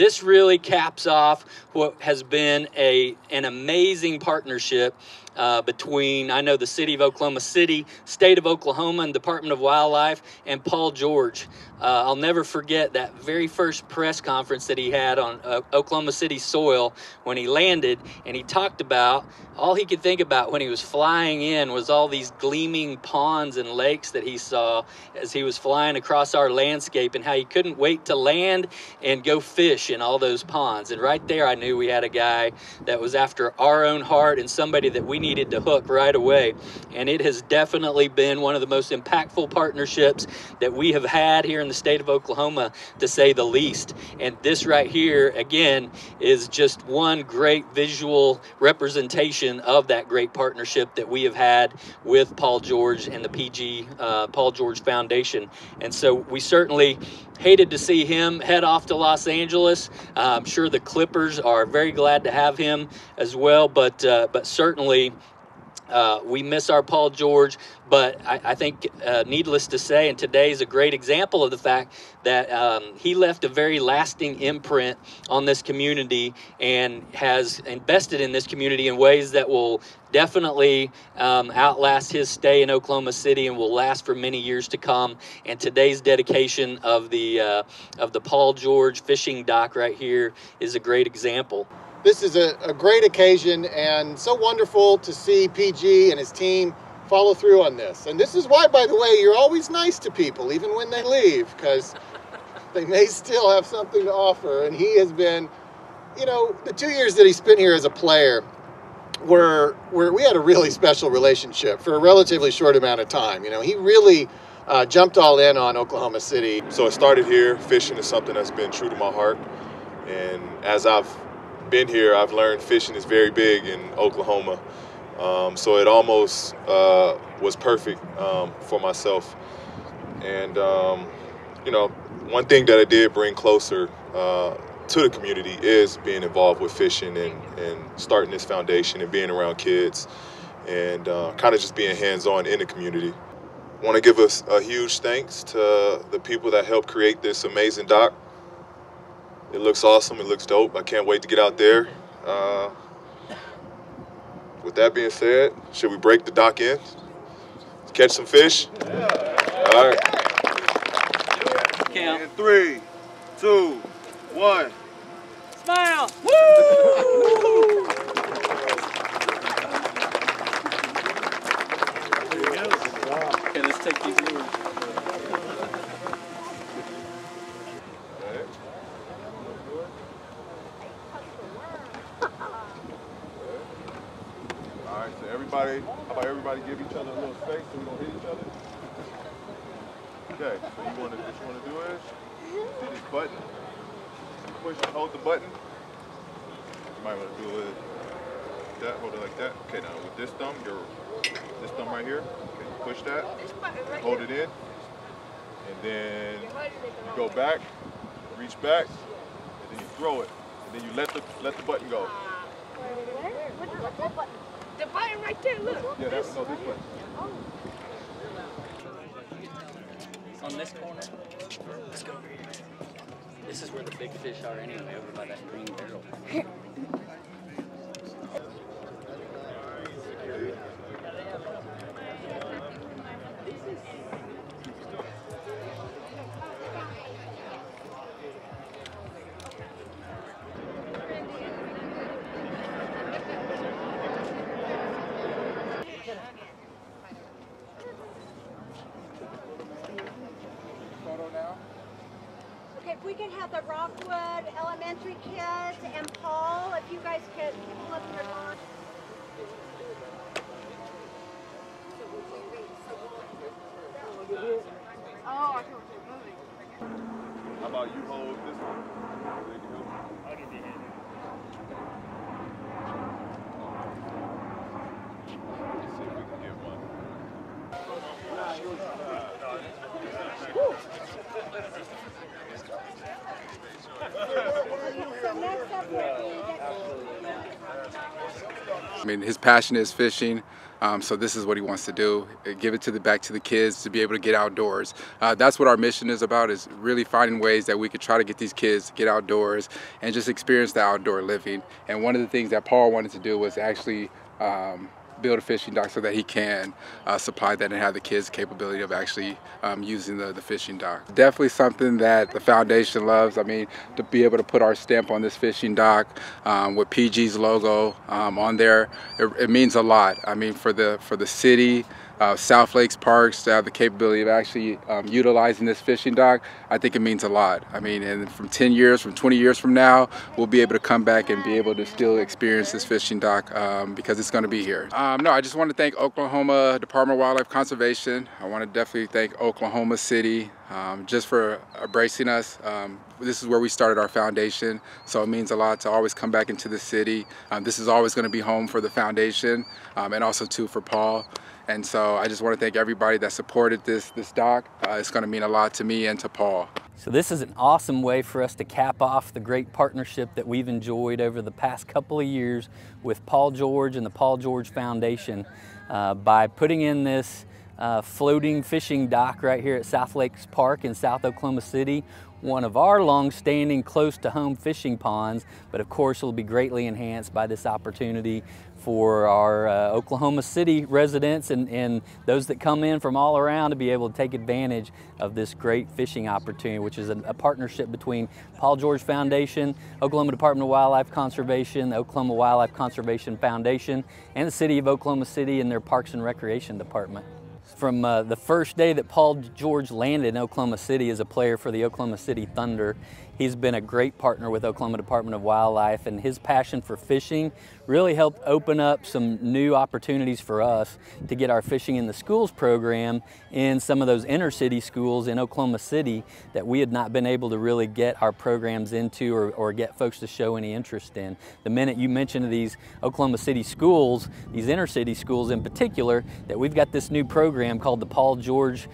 this really caps off what has been an amazing partnership between, I know, the City of Oklahoma City, State of Oklahoma, and Department of Wildlife, and Paul George. I'll never forget that very first press conference that he had on Oklahoma City soil when he landed, and he talked about all he could think about when he was flying in was all these gleaming ponds and lakes that he saw as he was flying across our landscape, and how he couldn't wait to land and go fish in all those ponds. And right there I knew we had a guy that was after our own heart and somebody that we needed to hook right away. And it has definitely been one of the most impactful partnerships that we have had here in the state of Oklahoma, to say the least. And this right here, again, is just one great visual representation of that great partnership that we have had with Paul George and the PG Paul George Foundation. And so we certainly hated to see him head off to Los Angeles. I'm sure the Clippers are very glad to have him as well, but certainly we miss our Paul George. But I think, needless to say, and today is a great example of the fact that he left a very lasting imprint on this community and has invested in this community in ways that will definitely outlast his stay in Oklahoma City and will last for many years to come. And today's dedication of the Paul George fishing dock right here is a great example. This is a great occasion, and so wonderful to see PG and his team follow through on this. And this is why, by the way, you're always nice to people, even when they leave, because they may still have something to offer. And he has been, you know, the 2 years that he spent here as a player, we had a really special relationship for a relatively short amount of time. You know, he really jumped all in on Oklahoma City. So it started here. Fishing is something that's been true to my heart. And as I've been here, I've learned fishing is very big in Oklahoma. So it almost was perfect for myself. And, you know, one thing that I did bring closer to the community is being involved with fishing and starting this foundation and being around kids and kind of just being hands-on in the community. I want to give us a huge thanks to the people that helped create this amazing dock. It looks awesome. It looks dope. I can't wait to get out there. With that being said, should we break the dock in? Catch some fish? Yeah. All right. Count. In 3, 2, 1. Smile! Woo! Okay, let's take these yours. All right, so everybody, how about everybody give each other a little space so we don't hit each other? Okay, so what you want to do is, see this button, push and hold the button. You might want to do it that, hold it like that. Okay, now with this thumb, this thumb right here, okay, you push that, hold it in, and then you go back, reach back, and then you throw it, and then you let the button go. The button right there, look. Yeah, this button. On this corner. Let's go over here. This is where the big fish are anyway, over by that green barrel. Okay, if we can have the Rockwood Elementary kids and Paul, if you guys could pull up your line. Oh, I see what you're moving. How about you hold this one? I'll give you a hand. Let's see if we can get one. So next up would be I mean, his passion is fishing. So this is what he wants to do, give it back to the kids to be able to get outdoors. That's what our mission is about, is really finding ways that we could try to get these kids to get outdoors and just experience the outdoor living. And one of the things that Paul wanted to do was actually build a fishing dock so that he can supply that and have the kids capability of actually using the fishing dock. Definitely something that the foundation loves. I mean, to be able to put our stamp on this fishing dock with PG's logo on there, it means a lot. I mean, for the city, South Lakes Parks to have the capability of actually utilizing this fishing dock, I think it means a lot. I mean, and from 10 years, from 20 years from now, we'll be able to come back and be able to still experience this fishing dock because it's going to be here. No, I just want to thank Oklahoma Department of Wildlife Conservation. I want to definitely thank Oklahoma City just for embracing us. This is where we started our foundation, so it means a lot to always come back into the city. This is always going to be home for the foundation and also too for Paul. And so I just want to thank everybody that supported this dock. It's going to mean a lot to me and to Paul. So this is an awesome way for us to cap off the great partnership that we've enjoyed over the past couple of years with Paul George and the Paul George Foundation by putting in this floating fishing dock right here at South Lakes Park in South Oklahoma City, one of our long-standing close-to-home fishing ponds, but of course it will be greatly enhanced by this opportunity for our Oklahoma City residents and those that come in from all around to be able to take advantage of this great fishing opportunity, which is a partnership between Paul George Foundation, Oklahoma Department of Wildlife Conservation, the Oklahoma Wildlife Conservation Foundation, and the City of Oklahoma City and their Parks and Recreation Department. From the first day that Paul George landed in Oklahoma City as a player for the Oklahoma City Thunder, he's been a great partner with Oklahoma Department of Wildlife, and his passion for fishing really helped open up some new opportunities for us to get our Fishing in the Schools program in some of those inner city schools in Oklahoma City that we had not been able to really get our programs into or get folks to show any interest in. The minute you mentioned these Oklahoma City schools, these inner city schools in particular, that we've got this new program called the Paul George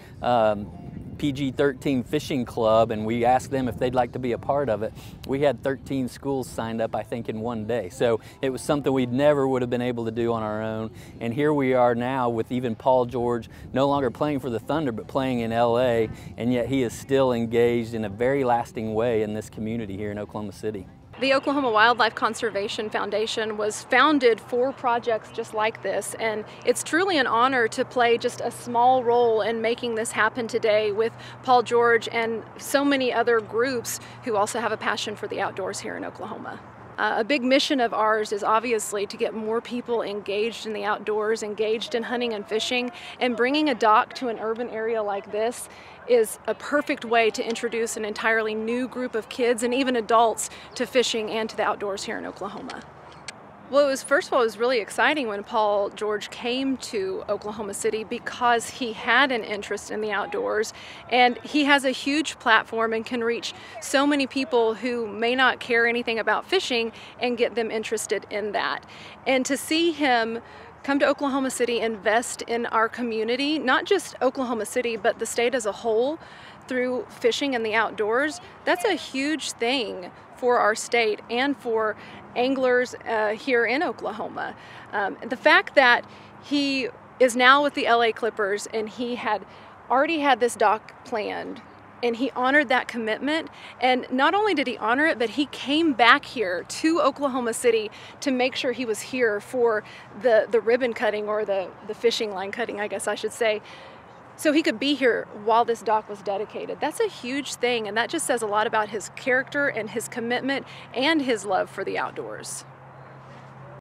PG-13 Fishing Club, and we asked them if they'd like to be a part of it. We had 13 schools signed up, I think, in one day. So it was something we never would have been able to do on our own. And here we are now with even Paul George no longer playing for the Thunder, but playing in LA, and yet he is still engaged in a very lasting way in this community here in Oklahoma City. The Oklahoma Wildlife Conservation Foundation was founded for projects just like this, and it's truly an honor to play just a small role in making this happen today with Paul George and so many other groups who also have a passion for the outdoors here in Oklahoma. A big mission of ours is obviously to get more people engaged in the outdoors, engaged in hunting and fishing, and bringing a dock to an urban area like this is a perfect way to introduce an entirely new group of kids and even adults to fishing and to the outdoors here in Oklahoma. Well, first of all, it was really exciting when Paul George came to Oklahoma City because he had an interest in the outdoors, and he has a huge platform and can reach so many people who may not care anything about fishing and get them interested in that. And to see him come to Oklahoma City, invest in our community, not just Oklahoma City, but the state as a whole through fishing and the outdoors, that's a huge thing for our state and for anglers here in Oklahoma. The fact that he is now with the LA Clippers and he had already had this dock planned and he honored that commitment, and not only did he honor it, but he came back here to Oklahoma City to make sure he was here for the ribbon cutting, or the fishing line cutting, I guess I should say, so he could be here while this dock was dedicated. That's a huge thing, and that just says a lot about his character and his commitment and his love for the outdoors.